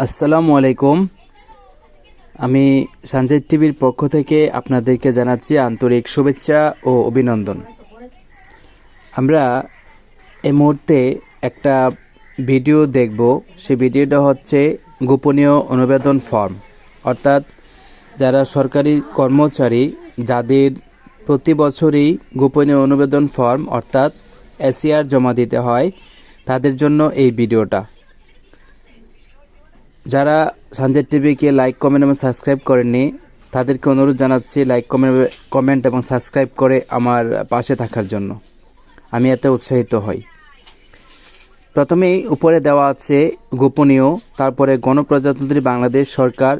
আসসালামু আলাইকুম। আমি সঞ্জয় টিভির পক্ষ থেকে আপনাদেরকে জানাচ্ছি আন্তরিক শুভেচ্ছা ও অভিনন্দন। আমরা এই মুহূর্তে একটা ভিডিও দেখব। সেই ভিডিওটা হচ্ছে গোপনীয় অনুবেদন ফর্ম, অর্থাৎ যারা সরকারি কর্মচারী যাদের প্রতি বছরই গোপনীয় অনুবেদন ফর্ম অর্থাৎ এসিআর জমা দিতে হয়, তাদের জন্য এই ভিডিওটা। যারা সঞ্জয় টিভিকে লাইক, কমেন্ট এবং সাবস্ক্রাইব করেননি তাদেরকে অনুরোধ জানাচ্ছি লাইক, কমেন্ট এবং সাবস্ক্রাইব করে আমার পাশে থাকার জন্য। আমি এতে উৎসাহিত হই। প্রথমেই উপরে দেওয়া আছে গোপনীয়, তারপরে গণপ্রজাতন্ত্রী বাংলাদেশ সরকার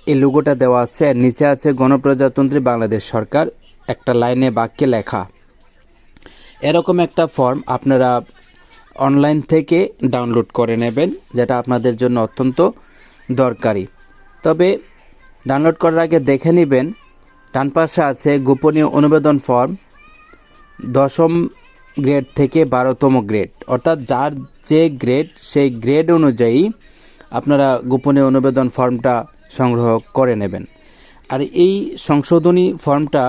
এই লোগোটা দেওয়া আছে, আর নিচে আছে গণপ্রজাতন্ত্রী বাংলাদেশ সরকার একটা লাইনে বাক্যে লেখা। এরকম একটা ফর্ম আপনারা অনলাইন থেকে ডাউনলোড করে নেবেন, যেটা আপনাদের জন্য অত্যন্ত দরকারি। তবে ডাউনলোড করার আগে দেখে নেবেন ডান পাশে আছে গোপনীয় অনুবেদন ফর্ম 10ম গ্রেড থেকে 12তম গ্রেড, অর্থাৎ যার যে গ্রেড সেই গ্রেড অনুযায়ী আপনারা গোপনীয় অনুবেদন ফর্মটা সংগ্রহ করে নেবেন। আর এই সংশোধনী ফর্মটা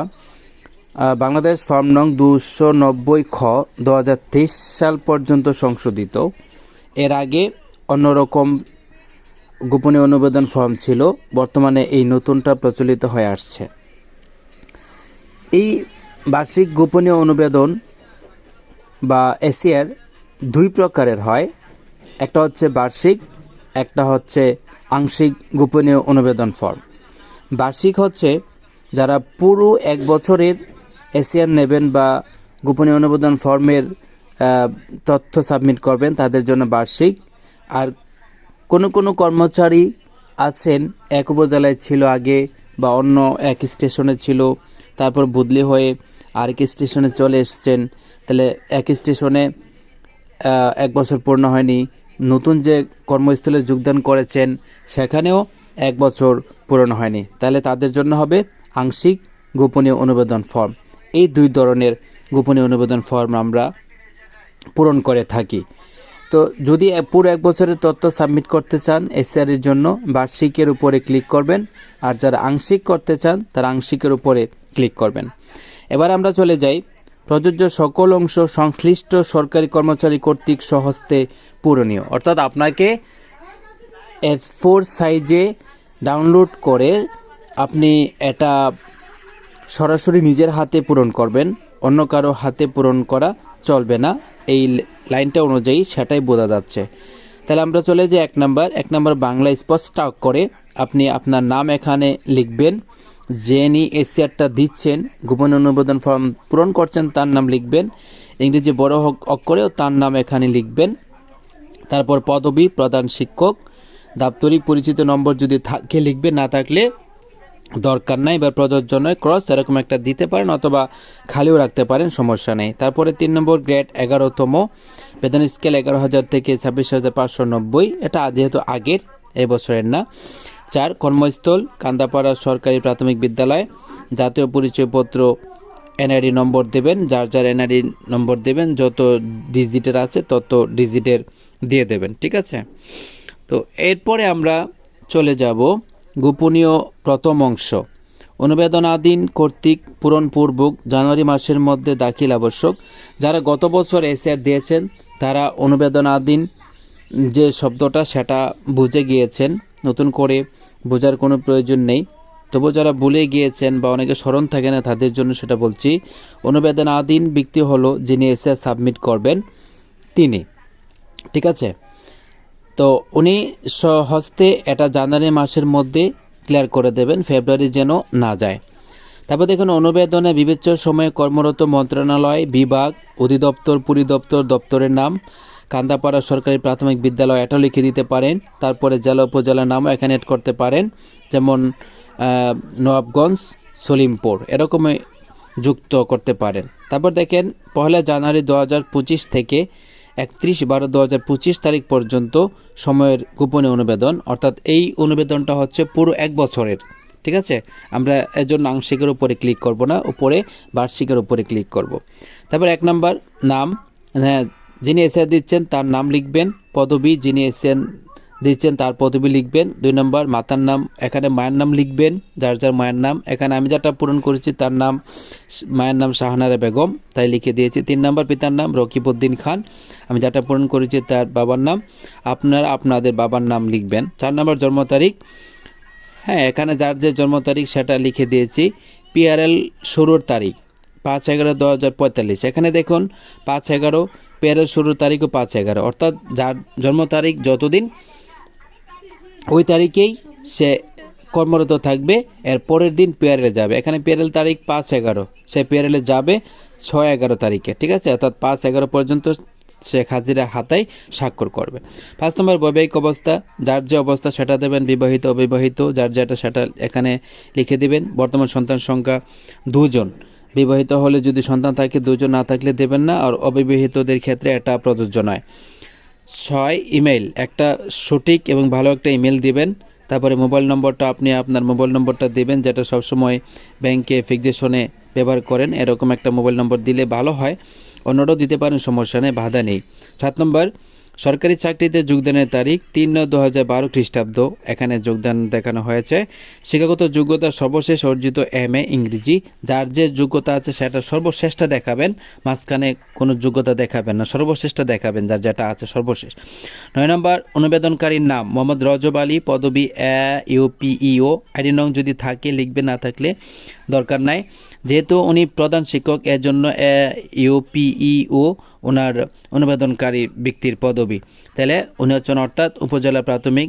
বাংলাদেশ ফর্ম নং 290 খ 2023 সাল পর্যন্ত সংশোধিত। এর আগে অন্যরকম গোপনীয় অনুবেদন ফর্ম ছিল, বর্তমানে এই নতুনটা প্রচলিত হয়ে আসছে। এই বার্ষিক গোপনীয় অনুবেদন বা এসিআর দুই প্রকারের হয়, একটা হচ্ছে বার্ষিক, একটা হচ্ছে আংশিক গোপনীয় অনুবেদন ফর্ম। বার্ষিক হচ্ছে যারা পুরো এক বছরের এসিআর নেবেন বা গোপনীয় অনুবেদন ফর্মের তথ্য সাবমিট করবেন তাদের জন্য বার্ষিক। আর কোনো কর্মচারী আছেন এক উপজেলায় ছিল আগে বা অন্য এক স্টেশনে ছিল, তারপর বদলি হয়ে আরেক স্টেশনে চলে এসছেন, তাহলে এক স্টেশনে 1 বছর পূর্ণ হয়নি, নতুন যে কর্মস্থলে যোগদান করেছেন সেখানেও 1 বছর পূরণ হয়নি, তাহলে তাদের জন্য হবে আংশিক গোপনীয় অনুবেদন ফর্ম। এই দুই ধরনের গোপনীয় অনুবেদন ফর্ম আমরা পূরণ করে থাকি। তো যদি পুরো 1 বছরের তথ্য সাবমিট করতে চান এসিআরের জন্য বার্ষিকের উপরে ক্লিক করবেন, আর যারা আংশিক করতে চান তারা আংশিকের উপরে ক্লিক করবেন। এবার আমরা চলে যাই প্রযোজ্য সকল অংশ সংশ্লিষ্ট সরকারি কর্মচারী কর্তৃক স্বহস্তে পূরণীয়, অর্থাৎ আপনাকে A4 সাইজে ডাউনলোড করে আপনি এটা সরাসরি নিজের হাতে পূরণ করবেন, অন্য কারো হাতে পূরণ করা চলবে না। এই লাইনটা অনুযায়ী সেটাই বোঝা যাচ্ছে। তাহলে আমরা চলে যাই 1 নাম্বার বাংলা স্পষ্ট করে আপনি আপনার নাম এখানে লিখবেন, যিনি এসিআরটা দিচ্ছেন গোপনীয় অনুবেদন ফর্ম পূরণ করছেন তার নাম লিখবেন, ইংরেজি বড় অক্ষরেও তার নাম এখানে লিখবেন। তারপর পদবি প্রধান শিক্ষক, দাপ্তরিক পরিচিত নম্বর যদি থাকে লিখবেন, না থাকলে দরকার নাই বা প্রযোজ্য নয় ক্রস এরকম একটা দিতে পারেন, অথবা খালিও রাখতে পারেন, সমস্যা নেই। তারপরে 3 নম্বর গ্রেড 11তম, বেতন স্কেল 11,000 থেকে 26,590, এটা যেহেতু আগের এই বছরের না। 4 কর্মস্থল কান্দাপাড়া সরকারি প্রাথমিক বিদ্যালয়, জাতীয় পরিচয়পত্র এনআইডি নম্বর দেবেন, যার এনআইডি নম্বর দেবেন যত ডিজিটের আছে তত ডিজিটের দিয়ে দেবেন, ঠিক আছে। তো এরপরে আমরা চলে যাব গোপনীয় প্রথম অংশ। অনুবেদনাধীন কর্তৃক পূরণপূর্বক জানুয়ারি মাসের মধ্যে দাখিল আবশ্যক। যারা গত বছর এসিআর দিয়েছেন তারা অনুবেদনাধীন যে শব্দটা সেটা বুঝে গিয়েছেন, নতুন করে বোঝার কোনো প্রয়োজন নেই। তবু যারা ভুলে গিয়েছেন বা অনেকে স্মরণ থাকে না তাদের জন্য সেটা বলছি। অনুবেদনাধীন ব্যক্তি হলো যিনি এসিআর সাবমিট করবেন তিনি, ঠিক আছে। তো উনি স্বহস্তে এটা জানুয়ারি মাসের মধ্যে ক্লিয়ার করে দেবেন, ফেব্রুয়ারি যেন না যায়। তারপর দেখুন অনুবেদনে বিবেচ্য সময়ে কর্মরত মন্ত্রণালয়, বিভাগ, অধিদপ্তর, পরিদপ্তর, দপ্তরের নাম, কান্দাপাড়া সরকারি প্রাথমিক বিদ্যালয় এটাও লিখে দিতে পারেন। তারপরে জেলা উপজেলার নামও এখানে এড করতে পারেন, যেমন নবাবগঞ্জ, সলিমপুর এরকমই যুক্ত করতে পারেন। তারপর দেখেন 1 জানুয়ারি 2025 থেকে 31/12/2025 তারিখ পর্যন্ত সময়ের গোপনীয় অনুবেদন, অর্থাৎ এই অনুবেদনটা হচ্ছে পুরো 1 বছরের, ঠিক আছে। আমরা এর জন্য আংশিকের উপরে ক্লিক করব না, উপরে বার্ষিকের উপরে ক্লিক করব। তারপর 1 নাম্বার নাম, যিনি এসিআর দিচ্ছেন তার নাম লিখবেন, পদবি যিনি এসিআর দিচ্ছেন তার পদবি লিখবেন। 2 নম্বর মাতার নাম, এখানে মায়ের নাম লিখবেন, যার যার মায়ের নাম। এখানে আমি যেটা পূরণ করেছি তার নাম, মায়ের নাম শাহানারা বেগম, তাই লিখে দিয়েছি। 3 নম্বর পিতার নাম রকিবউদ্দিন খান, আমি যেটা পূরণ করেছি তার বাবার নাম, আপনারা আপনাদের বাবার নাম লিখবেন। 4 নম্বর জন্ম তারিখ, হ্যাঁ এখানে যার যে জন্ম তারিখ সেটা লিখে দিয়েছি। পিআরএল শুরুর তারিখ 5/11/2045, এখানে দেখুন 5/11, পিআরএল শুরুর তারিখও 5/11, অর্থাৎ যার জন্ম তারিখ যতদিন ওই তারিখেই সে কর্মরত থাকবে, এর পরের দিন পিআরএলে যাবে। এখানে পিআরএল তারিখ 5/11, সে পিআরএলে যাবে 6/11 তারিখে, ঠিক আছে, অর্থাৎ 5/11 পর্যন্ত শেখ হাজিরা হাতায় স্বাক্ষর করবে। 5 নম্বর বৈবাহিক অবস্থা, যার যে অবস্থা সেটা দেবেন, বিবাহিত অবিবাহিত যার যেটা সেটা এখানে লিখে দিবেন। বর্তমান সন্তান সংখ্যা 2 জন, বিবাহিত হলে যদি সন্তান থাকে 2 জন, না থাকলে দেবেন না, আর অবিবাহিতদের ক্ষেত্রে এটা প্রযোজ্য নয়। 6 ইমেল, একটা সঠিক এবং ভালো একটা ইমেল দিবেন। তারপরে মোবাইল নম্বরটা আপনি আপনার মোবাইল নম্বরটা দেবেন, যেটা সবসময় ব্যাংকে ফিক্সেশনে ব্যবহার করেন, এরকম একটা মোবাইল নম্বর দিলে ভালো হয়। অন্যটাও দিতে পারেন, সমস্যা নেই, বাধা নেই। 7 নম্বর সরকারি চাকরিতে যোগদানের তারিখ 3/9/2012 খ্রিস্টাব্দ, এখানে যোগদান দেখানো হয়েছে। শিক্ষাগত যোগ্যতা সর্বশেষ অর্জিত MA ইংরেজি, যার যে যোগ্যতা আছে সেটা সর্বশেষটা দেখাবেন, মাঝখানে কোনো যোগ্যতা দেখাবেন না, সর্বশেষটা দেখাবেন যার যেটা আছে সর্বশেষ। 9 নম্বর অনুবেদনকারীর নাম মোহাম্মদ রজব আলী, পদবি AUPEO, আইডি নং যদি থাকে লিখবেন, না থাকলে দরকার নাই। যেহেতু উনি প্রধান শিক্ষক এর জন্য AUPEO ওনার অনুবেদনকারী ব্যক্তির পদবি, তাহলে উনি হচ্ছেন অর্থাৎ উপজেলা প্রাথমিক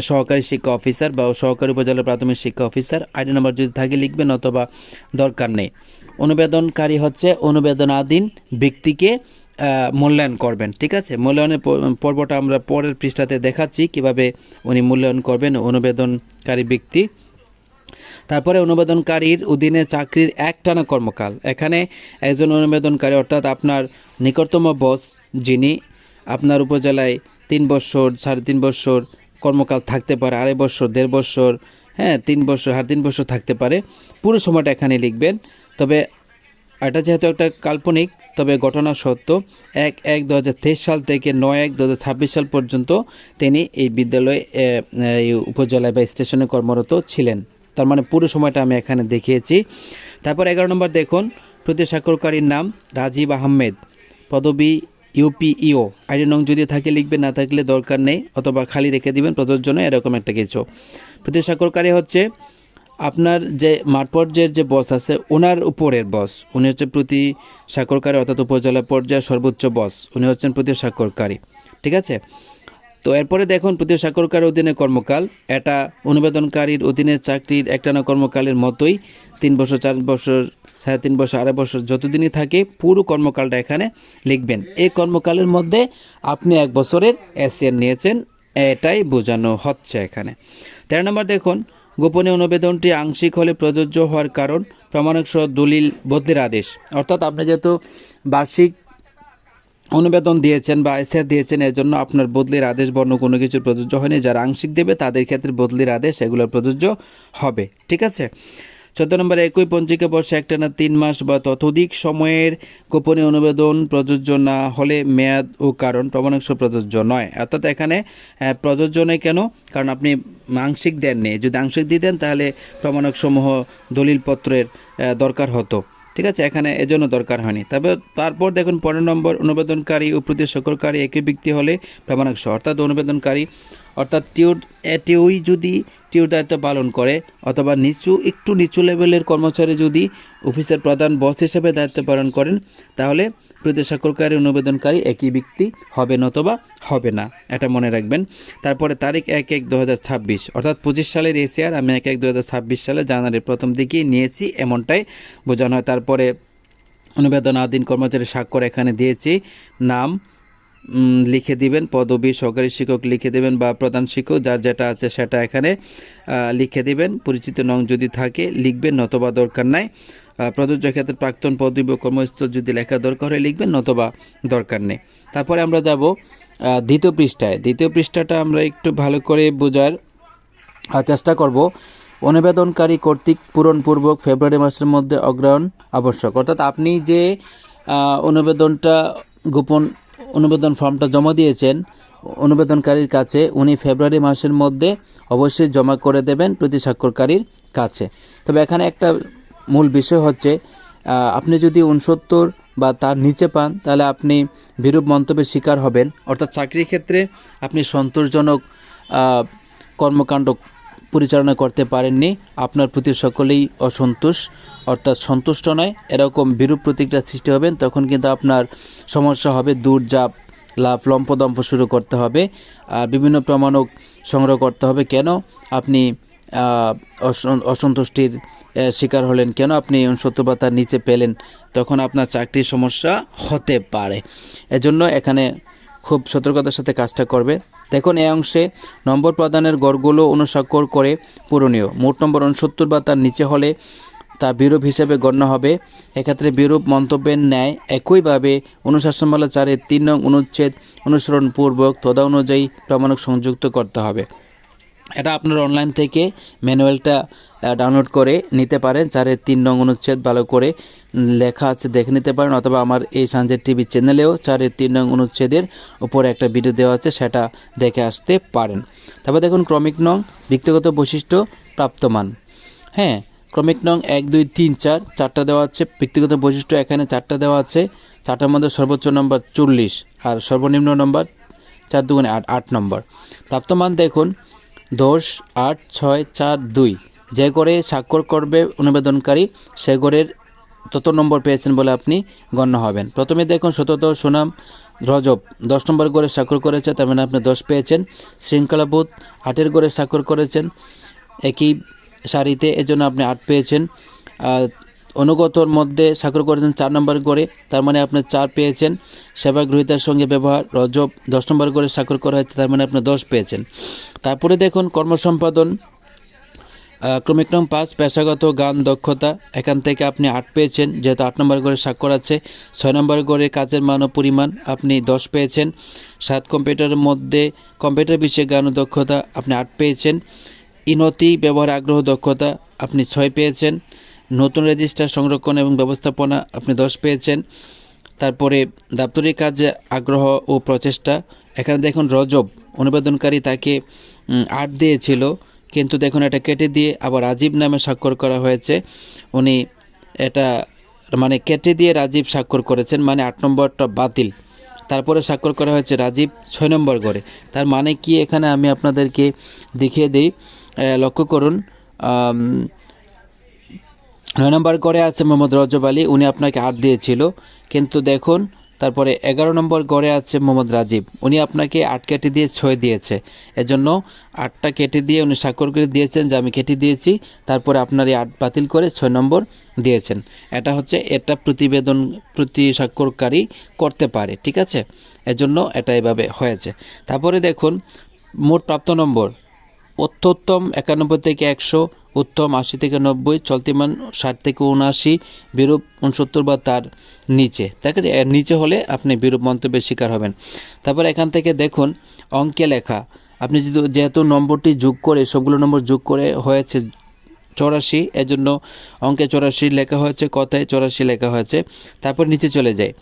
সহকারী শিক্ষা অফিসার বা সহকারী উপজেলা প্রাথমিক শিক্ষা অফিসার। আইডি নম্বর যদি থাকে লিখবেন, অথবা দরকার নেই। অনুবেদনকারী হচ্ছে অনুবেদনাধীন ব্যক্তিকে মূল্যায়ন করবেন, ঠিক আছে। মূল্যায়নের পর্বটা আমরা পরের পৃষ্ঠাতে দেখাচ্ছি কিভাবে উনি মূল্যায়ন করবেন অনুবেদনকারী ব্যক্তি। তারপরে অনুবেদনকারীর অধীনে চাকরির একটানা কর্মকাল, এখানে একজন অনুবেদনকারী অর্থাৎ আপনার নিকটতম বস যিনি আপনার উপজেলায় 3 বছর 3.5 বছর কর্মকাল থাকতে পারে, 2.5 বছর 1.5 বছর, হ্যাঁ 3 বছর 3.5 বছর থাকতে পারে, পুরো সময়টা এখানে লিখবেন। তবে এটা যেহেতু একটা কাল্পনিক, তবে ঘটনা সত্য। 1/1/2023 সাল থেকে 9/1/2026 সাল পর্যন্ত তিনি এই বিদ্যালয়ে এই উপজেলায় বা স্টেশনে কর্মরত ছিলেন, তার মানে পুরো সময়টা আমি এখানে দেখিয়েছি। তারপর 11 নম্বর দেখুন, প্রতি স্বাক্ষরকারীর নাম রাজীব আহমেদ, পদবি UPEO, আইডি নং যদি থাকে লিখবেন, না থাকলে দরকার নেই, অথবা খালি রেখে দিবেন, প্রযোজ্য নয়, এরকম একটা কিছু। প্রতি স্বাক্ষরকারী হচ্ছে আপনার যে মাঠ পর্যায়ের যে বস আছে ওনার উপরের বস, উনি হচ্ছে প্রতি স্বাক্ষরকারী, অর্থাৎ উপজেলা পর্যায়ের সর্বোচ্চ বস, উনি হচ্ছেন প্রতি স্বাক্ষরকারী, ঠিক আছে। তো এরপরে দেখুন প্রতি স্বাক্ষরকারীর অধীনে কর্মকাল, এটা অনুবেদনকারীর অধীনে চাকরির একটানা কর্মকালের মতোই, 3 বছর 4 বছর 3.5 বছর 2.5 বছর যতদিনই থাকে পুরো কর্মকালটা এখানে লিখবেন। এই কর্মকালের মধ্যে আপনি 1 বছরের ACN নিয়েছেন, এটাই বোঝানো হচ্ছে এখানে। 13 নম্বর দেখুন, গোপনীয় অনুবেদনটি আংশিক হলে প্রযোজ্য হওয়ার কারণ প্রমাণক সহ দলিল বদলির আদেশ, অর্থাৎ আপনি যেহেতু বার্ষিক অনুবেদন দিয়েছেন বা ACR দিয়েছেন, এর জন্য আপনার বদলির আদেশ বর্ণ কোনো কিছু প্রযোজ্য হয়নি। যারা আংশিক দেবে তাদের ক্ষেত্রে বদলির আদেশ এগুলো প্রযোজ্য হবে, ঠিক আছে। 14 নম্বরে একই পঞ্জিকা বর্ষে একটানা 3 মাস বা ততোধিক সময়ের গোপনীয় অনুবেদন প্রযোজ্য না হলে মেয়াদ ও কারণ প্রমাণক সহ প্রযোজ্য নয়, অর্থাৎ এখানে প্রযোজ্য নয় কেন, কারণ আপনি আংশিক দেননি। যদি আংশিক দিতেন তাহলে প্রমাণক সমূহ দলিলপত্রের দরকার হতো, ঠিক আছে, এখানে এজন্য দরকার হয়নি। তারপর দেখুন 15 নম্বর, অনুবেদনকারী ও প্রতি স্বাক্ষরকারী একই ব্যক্তি হলে প্রমাণক সহ, অর্থাৎ অনুবেদনকারী অর্থাৎ টিউই যদি টিউর দায়িত্ব পালন করে, অথবা একটু নিচু লেভেলের কর্মচারী যদি অফিসের প্রধান বস হিসেবে দায়িত্ব পালন করেন, তাহলে প্রতি স্বাক্ষরকারী অনুবেদনকারী একই ব্যক্তি হবে নতবা হবে না, এটা মনে রাখবেন। তারপরে তারিখ 1/1/2026, অর্থাৎ 25 সালের ACR আমি 1/1/2026 সালে জানুয়ারির প্রথম দিকেই নিয়েছি, এমনটাই বোঝানো হয়। তারপরে অনুবেদনাধীন কর্মচারী স্বাক্ষর এখানে দিয়েছি, নাম লিখে দিবেন, পদবি সহকারী শিক্ষক লিখে দেবেন বা প্রধান শিক্ষক, যার যেটা আছে সেটা এখানে লিখে দিবেন। পরিচিত নং যদি থাকে লিখবেন, নতবা দরকার নাই। প্রযোজ্য ক্ষেত্রে প্রাক্তন পদবি ও কর্মস্থল যদি লেখা দরকার হয় লিখবেন, নতবা দরকার নেই। তারপরে আমরা যাব দ্বিতীয় পৃষ্ঠায়। দ্বিতীয় পৃষ্ঠাটা আমরা একটু ভালো করে বোঝার চেষ্টা করব। অনুবেদনকারী কর্তৃক পূরণপূর্বক ফেব্রুয়ারি মাসের মধ্যে অগ্রহণ আবশ্যক, অর্থাৎ আপনি যে অনুবেদন ফর্মটা জমা দিয়েছেন অনুবেদনকারীর কাছে উনি ফেব্রুয়ারি মাসের মধ্যে অবশ্যই জমা করে দেবেন প্রতি স্বাক্ষরকারীর কাছে। তবে এখানে একটা মূল বিষয় হচ্ছে আপনি যদি 69 বা তার নিচে পান তাহলে আপনি বিরূপ মন্তব্যের শিকার হবেন, অর্থাৎ চাকরির ক্ষেত্রে আপনি সন্তোষজনক কর্মকাণ্ড পরিচালনা করতে পারেননি, আপনার প্রতি সকলেই অসন্তোষ অর্থাৎ সন্তুষ্ট নয়, এরকম বিরূপ প্রতিক্রিয়া সৃষ্টি হবেন, তখন কিন্তু আপনার সমস্যা হবে, দৌড়ঝাঁপ লাভ লম্পদম্প শুরু করতে হবে, বিভিন্ন প্রমাণক সংগ্রহ করতে হবে, কেন আপনি অসন্তুষ্টির শিকার হলেন, কেন আপনি 69 বা তার নিচে পেলেন, তখন আপনার চাকরির সমস্যা হতে পারে। এজন্য এখানে খুব সতর্কতার সাথে কাজটা করবে। দেখুন এই অংশে নম্বর প্রদানের গড়গুলো অনুস্বাক্ষর করে পূরণীয়। মোট নম্বর 69 বা তার নিচে হলে তা বিরূপ হিসেবে গণ্য হবে। এক্ষেত্রে বিরূপ মন্তব্যের ন্যায় একইভাবে অনুশাসনমালা 4-এর 3 নং অনুচ্ছেদ অনুসরণপূর্বক তদানুযায়ী প্রমাণক সংযুক্ত করতে হবে। এটা আপনার অনলাইন থেকে ম্যানুয়ালটা ডাউনলোড করে নিতে পারেন। 4-এর 3 নং অনুচ্ছেদ ভালো করে লেখা আছে, দেখে নিতে পারেন, অথবা আমার এই সানজেট টিভি চ্যানেলেও 4-এর 3 নং অনুচ্ছেদের উপরে একটা ভিডিও দেওয়া আছে, সেটা দেখে আসতে পারেন। তারপর দেখুন ক্রমিক নং ব্যক্তিগত বৈশিষ্ট্য প্রাপ্তমান। হ্যাঁ, ক্রমিক নং 1, 2, 3, 4 চারটা দেওয়া আছে। ব্যক্তিগত বৈশিষ্ট্য এখানে 4টা দেওয়া আছে। 4টার মধ্যে সর্বোচ্চ নম্বর 40 আর সর্বনিম্ন নম্বর 4 দুগুণে 8, 8 নম্বর। প্রাপ্তমান দেখুন 10, 8, 6, 4, 2 যে করে স্বাক্ষর করবে অনুবেদনকারী সে গড়ের তত নম্বর পেয়েছেন বলে আপনি গণ্য হবেন। প্রথমে দেখুন সতত সুনাম রজব 10 নম্বর গড়ে স্বাক্ষর করেছে, তার মানে আপনি 10 পেয়েছেন। শৃঙ্খলাবোধ 8-এর গড়ে স্বাক্ষর করেছেন একই সারিতে, এজন্য আপনি 8 পেয়েছেন। অনুগতর মধ্যে স্বাক্ষর করেছেন 4 নম্বর গড়ে, তার মানে আপনি 4 পেয়েছেন। সেবা গ্রহীতার সঙ্গে ব্যবহার রজব 10 নম্বর গড়ে স্বাক্ষর করা হয়েছে, তার মানে আপনি 10 পেয়েছেন। তারপরে দেখুন কর্মসম্পাদন ক্রমিক নং 5 পেশাগত গান দক্ষতা, এখান থেকে আপনি 8 পেয়েছেন, যেহেতু 8 নম্বর গড়ে স্বাক্ষর আছে। 6 নম্বর গড়ে কাজের মান ও পরিমাণ আপনি 10 পেয়েছেন। 7 কম্পিউটারের মধ্যে কম্পিউটার বিষয়ে জ্ঞান ও দক্ষতা আপনি 8 পেয়েছেন। ইনতি ব্যবহার আগ্রহ দক্ষতা আপনি 6 পেয়েছেন। নতুন রেজিস্টার সংরক্ষণ এবং ব্যবস্থাপনা আপনি 10 পেয়েছেন। তারপরে দাপ্তরিক কাজে আগ্রহ ও প্রচেষ্টা, এখানে দেখুন রজব অনুবেদনকারী তাকে 8 দিয়েছিল, কিন্তু দেখুন এটা কেটে দিয়ে আবার রাজীব নামে স্বাক্ষর করা হয়েছে। উনি এটা মানে কেটে দিয়ে রাজীব স্বাক্ষর করেছেন, মানে 8 নম্বরটা বাতিল। তারপরে স্বাক্ষর করা হয়েছে রাজীব 6 নম্বর গড়ে। তার মানে কি এখানে আমি আপনাদেরকে দেখিয়ে দিই, লক্ষ্য করুন 9 নম্বর গড়ে আছে মোহাম্মদ রজব আলী, উনি আপনাকে 8 দিয়েছিল, কিন্তু দেখুন তারপরে 11 নম্বর গড়ে আছে মোহাম্মদ রাজীব, উনি আপনাকে 8 কেটে দিয়ে 6 দিয়েছে, এজন্য 8টা কেটে দিয়ে উনি স্বাক্ষর করে দিয়েছেন যে আমি কেটে দিয়েছি, তারপরে আপনার এই 8 বাতিল করে 6 নম্বর দিয়েছেন। এটা হচ্ছে এটা প্রতি স্বাক্ষরকারী করতে পারে, ঠিক আছে, এজন্য এটা এভাবে হয়েছে। তারপরে দেখুন মোট প্রাপ্ত নম্বর অত্যুত্তম 91 থেকে 100, উত্তম 80 থেকে 90, চলতিমান 60 থেকে 79, বিরূপ 69 বা তার নিচে। তাকে নিচে হলে আপনি বিরূপ মন্তব্যের শিকার হবেন। তারপর এখান থেকে দেখুন অঙ্কে লেখা, আপনি যেহেতু নম্বরটি যোগ করে সবগুলো নম্বর যোগ করে হয়েছে 84, এজন্য অঙ্কে 84 লেখা হয়েছে, কথায় 84 লেখা হয়েছে। তারপর নিচে চলে যায়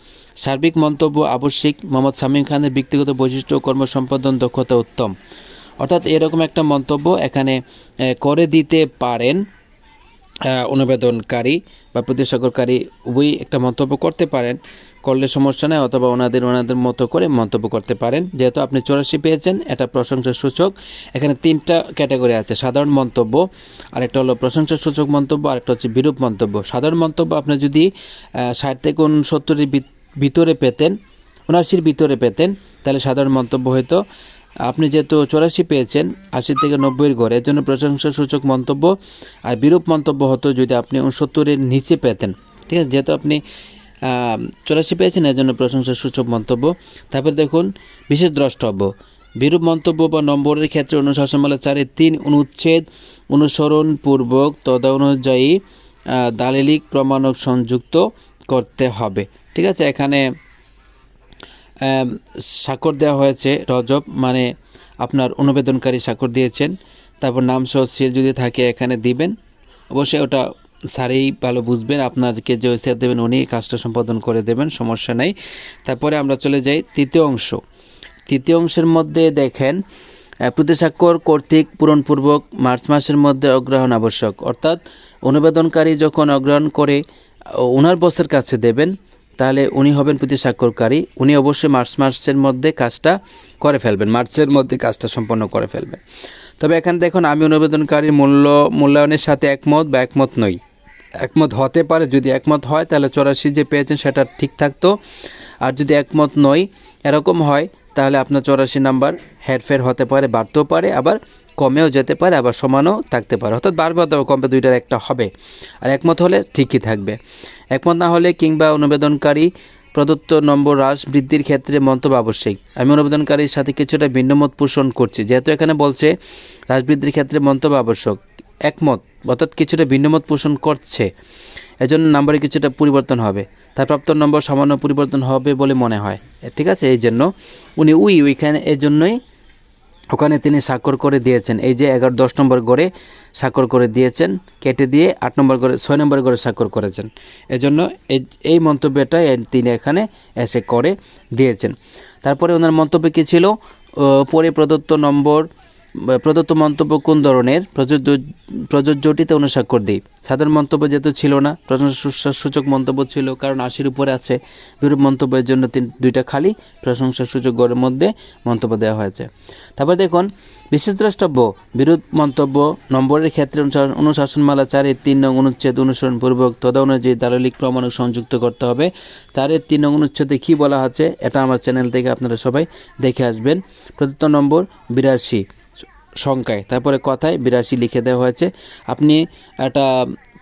সার্বিক মন্তব্য আবশ্যিক, মোহাম্মদ শামীম খানের ব্যক্তিগত বৈশিষ্ট্য কর্মসম্পাদন দক্ষতা উত্তম। অর্থাৎ এরকম একটা মন্তব্য এখানে করে দিতে পারেন অনুবেদনকারী বা প্রতিস্বাক্ষরকারী, উভয়ই একটা মন্তব্য করতে পারেন, করলে সমস্যা নেই, অথবা ওনাদের মতো করে মন্তব্য করতে পারেন। যেহেতু আপনি 84 পেয়েছেন, এটা প্রশংসার সূচক। এখানে 3টা ক্যাটাগরি আছে, সাধারণ মন্তব্য, আরেকটা হলো প্রশংসার সূচক মন্তব্য, আরেকটা হচ্ছে বিরূপ মন্তব্য। সাধারণ মন্তব্য আপনি যদি 60 থেকে 69 ভিতরে পেতেন, 79 ভিতরে পেতেন, তাহলে সাধারণ মন্তব্য হয়তো। আপনি যেহেতু 84 পেয়েছেন 80 থেকে 90 গড়ে, এর জন্য প্রশংসাসূচক মন্তব্য। আর বিরূপ মন্তব্য হতো যদি আপনি 69 নিচে পেতেন, ঠিক আছে, যেহেতু আপনি 84 পেয়েছেন এর জন্য প্রশংসাসূচক মন্তব্য। তারপর দেখুন বিশেষ দ্রষ্টব্য, বিরূপ মন্তব্য বা নম্বরের ক্ষেত্রে অনুশাসনমালা 4-এর 3 অনুচ্ছেদ অনুসরণপূর্বক তদানুযায়ী দালিলিক প্রমাণক সংযুক্ত করতে হবে, ঠিক আছে। এখানে স্বাক্ষর দেওয়া হয়েছে রজব, মানে আপনার অনুবেদনকারী স্বাক্ষর দিয়েছেন। তারপর নাম সহ সিল যদি থাকে এখানে দিবেন, অবশ্যই ওটা স্যারেই ভালো বুঝবেন, আপনাকে যে স্যার দেবেন উনি কাজটা সম্পাদন করে দেবেন, সমস্যা নেই। তারপরে আমরা চলে যাই তৃতীয় অংশ, তৃতীয় অংশের মধ্যে দেখেন প্রতিস্বাক্ষর কর্তৃক পূরণপূর্বক মার্চ মাসের মধ্যে অগ্রহণ আবশ্যক। অর্থাৎ অনুবেদনকারী যখন অগ্রহণ করে ওনার বসের কাছে দেবেন, তাহলে উনি হবেন প্রতিস্বাক্ষরকারী। উনি অবশ্যই মার্চ মাসের মধ্যে কাজটা করে ফেলবেন, মার্চের মধ্যে কাজটা সম্পন্ন করে ফেলবেন। তবে এখানে দেখুন, আমি অনুবেদনকারীর মূল্যায়নের সাথে একমত বা একমত নই। একমত হতে পারে, যদি একমত হয় তাহলে 84 যে পেয়েছেন সেটা ঠিক থাকতো। আর যদি একমত নই এরকম হয় তাহলে আপনার 84 নাম্বার হেরফের হতে পারে, বাড়তেও পারে, আবার কমেও যেতে পারে, আবার সমানও থাকতে পারে। অর্থাৎ বাড়বে অথবা কমবে, দুইটার একটা হবে। আর একমত হলে ঠিকই থাকবে। একমত না হলে কিংবা অনুবেদনকারী প্রদত্ত নম্বর হ্রাস বৃদ্ধির ক্ষেত্রে মন্তব্য আবশ্যক। আমি অনুবেদনকারীর সাথে কিছুটা ভিন্নমত পোষণ করছি, যেহেতু এখানে বলছে হ্রাস বৃদ্ধির ক্ষেত্রে মন্তব্য আবশ্যক। একমত অর্থাৎ কিছুটা ভিন্নমত পোষণ করছে, এজন্য নাম্বারে কিছুটা পরিবর্তন হবে। তার প্রাপ্ত নম্বর সামান্য পরিবর্তন হবে বলে মনে হয়, ঠিক আছে। এই জন্য উনি ওইখানে এই জন্যই ওখানে তিনি স্বাক্ষর করে দিয়েছেন। এই যে 11-10 নম্বর গড়ে স্বাক্ষর করে দিয়েছেন, কেটে দিয়ে 8 নম্বর গড়ে 6 নম্বর গড়ে স্বাক্ষর করেছেন। এজন্য এই মন্তব্যটা তিনি এখানে এসে করে দিয়েছেন। তারপরে ওনার মন্তব্য কী ছিল, পরে প্রদত্ত মন্তব্য কোন ধরনের প্রযোজ্যটিতে অনুস্বাক্ষর দিই। সাধারণ মন্তব্য যেহেতু ছিল না, প্রশংসাসূচক মন্তব্য ছিল, কারণ 80-র উপরে আছে। বিরূপ মন্তব্যের জন্য 2টা খালি প্রশংসাসূচক গড়ের মধ্যে মন্তব্য দেওয়া হয়েছে। তারপর দেখুন, বিশেষ দ্রষ্টব্য বিরূপ মন্তব্য নম্বরের ক্ষেত্রে অনুশাসনমালা 4-3 নং অনুচ্ছেদ অনুসরণপূর্বক তদা অনুযায়ী দালিলিক প্রমাণক সংযুক্ত করতে হবে। 4-3 নং অনুচ্ছেদে কী বলা আছে এটা আমার চ্যানেল থেকে আপনারা সবাই দেখে আসবেন। প্রদত্ত নম্বর 82 সংখ্যায়, তারপরে কথায় 82 লিখে দেওয়া হয়েছে। আপনি একটা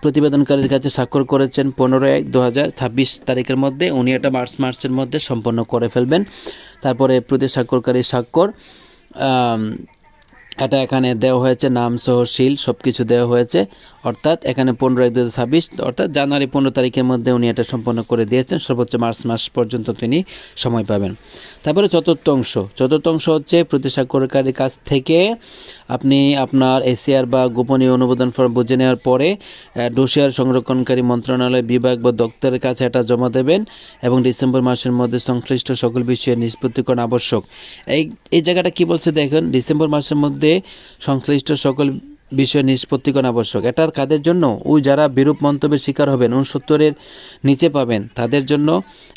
প্রতিবেদনকারীর কাছে স্বাক্ষর করেছেন 15/1/2026 তারিখের মধ্যে, উনি এটা মার্চের মধ্যে সম্পন্ন করে ফেলবেন। তারপরে প্রতিস্বাক্ষরকারীর স্বাক্ষর এটা এখানে দেওয়া হয়েছে, নাম সহ সিল সব কিছু দেওয়া হয়েছে। অর্থাৎ এখানে 15/1/2026 অর্থাৎ জানুয়ারি 15 তারিখের মধ্যে উনি এটা সম্পন্ন করে দিয়েছেন। সর্বোচ্চ মার্চ মাস পর্যন্ত তিনি সময় পাবেন। তারপরে চতুর্থ অংশ হচ্ছে প্রতিস্বাক্ষরকারীর কাছ থেকে আপনি আপনার এসিআর বা গোপনীয় অনুমোদন ফর্ম বুঝে নেওয়ার পরে ডোসিয়ার সংরক্ষণকারী মন্ত্রণালয় বিভাগ বা দপ্তরের কাছে এটা জমা দেবেন এবং ডিসেম্বর মাসের মধ্যে সংশ্লিষ্ট সকল বিষয়ে নিষ্পত্তিকরণ আবশ্যক। এই জায়গাটা কি বলছে দেখেন, ডিসেম্বর মাসের মধ্যে সংশ্লিষ্ট সকল বিষয় নিষ্পত্তিকরণ আবশ্যক। এটা কাদের জন্য? ওই যারা বিরূপ মন্তব্যের শিকার হবেন, 69-এর নিচে পাবেন, তাদের জন্য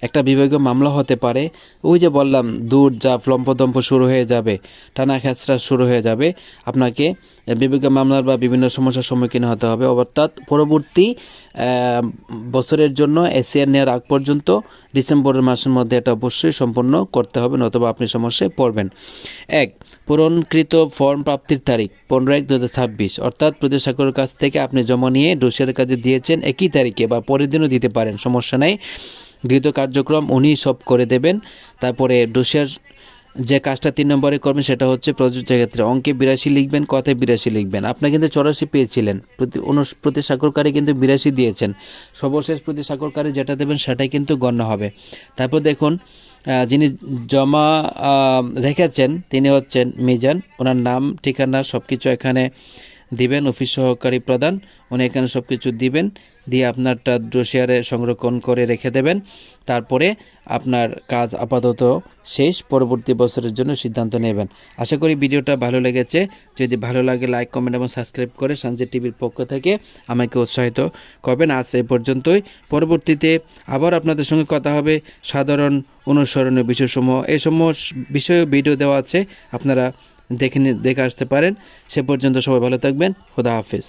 একটা বিভাগীয় মামলা হতে পারে। ওই যে বললাম, দূর যা লম্পদম্প শুরু হয়ে যাবে, টানা খেঁচড়া শুরু হয়ে যাবে, আপনাকে বিভাগীয় মামলার বা বিভিন্ন সমস্যার সম্মুখীন হতে হবে। অর্থাৎ পরবর্তী বছরের জন্য এসিআর নেওয়ার আগ পর্যন্ত ডিসেম্বরের মাসের মধ্যে এটা অবশ্যই সম্পন্ন করতে হবে, নতুবা আপনি সমস্যায় পড়বেন। 1. পূরণকৃত ফর্ম প্রাপ্তির তারিখ 15/1/2026, অর্থাৎ প্রতিস্বাক্ষরের কাছ থেকে আপনি জমা নিয়ে ডোসিয়ারের কাছে দিয়েছেন একই তারিখে বা পরের দিনও দিতে পারেন, সমস্যা নেই। গৃহীত কার্যক্রম উনি সব করে দেবেন। তারপরে ডোসিয়ার যে কাজটা 3 নম্বরে করবেন সেটা হচ্ছে প্রযোজ্য ক্ষেত্রে অঙ্কে 82 লিখবেন, কথায় 82 লিখবেন। আপনি কিন্তু 84 পেয়েছিলেন, প্রতিস্বাক্ষরকারী কিন্তু 82 দিয়েছেন। সর্বশেষ প্রতিস্বাক্ষরকারী যেটা দেবেন সেটাই কিন্তু গণ্য হবে। তারপর দেখুন, যিনি জমা রেখেছেন তিনি হচ্ছেন মিজান, ওনার নাম ঠিকানা সব কিছু এখানে দিবেন। অফিস সহকারী প্রধান, উনি এখানে সব কিছু দিবেন, দিয়ে আপনারটা ডোসিয়ারে সংরক্ষণ করে রেখে দেবেন। তারপরে আপনার কাজ আপাতত শেষ, পরবর্তী বছরের জন্য সিদ্ধান্ত নেবেন। আশা করি ভিডিওটা ভালো লেগেছে। যদি ভালো লাগে লাইক, কমেন্ট এবং সাবস্ক্রাইব করে সঞ্জয় টিভির পক্ষ থেকে আমাকে উৎসাহিত করবেন। আজ এই পর্যন্তই। পরবর্তীতে আবার আপনাদের সঙ্গে কথা হবে সাধারণ অনুসরণীয় বিষয়সমূহ। এই বিষয়ে ভিডিও দেওয়া আছে, আপনারা দেখে আসতে পারেন। সে পর্যন্ত সবাই ভালো থাকবেন। খোদা হাফেজ।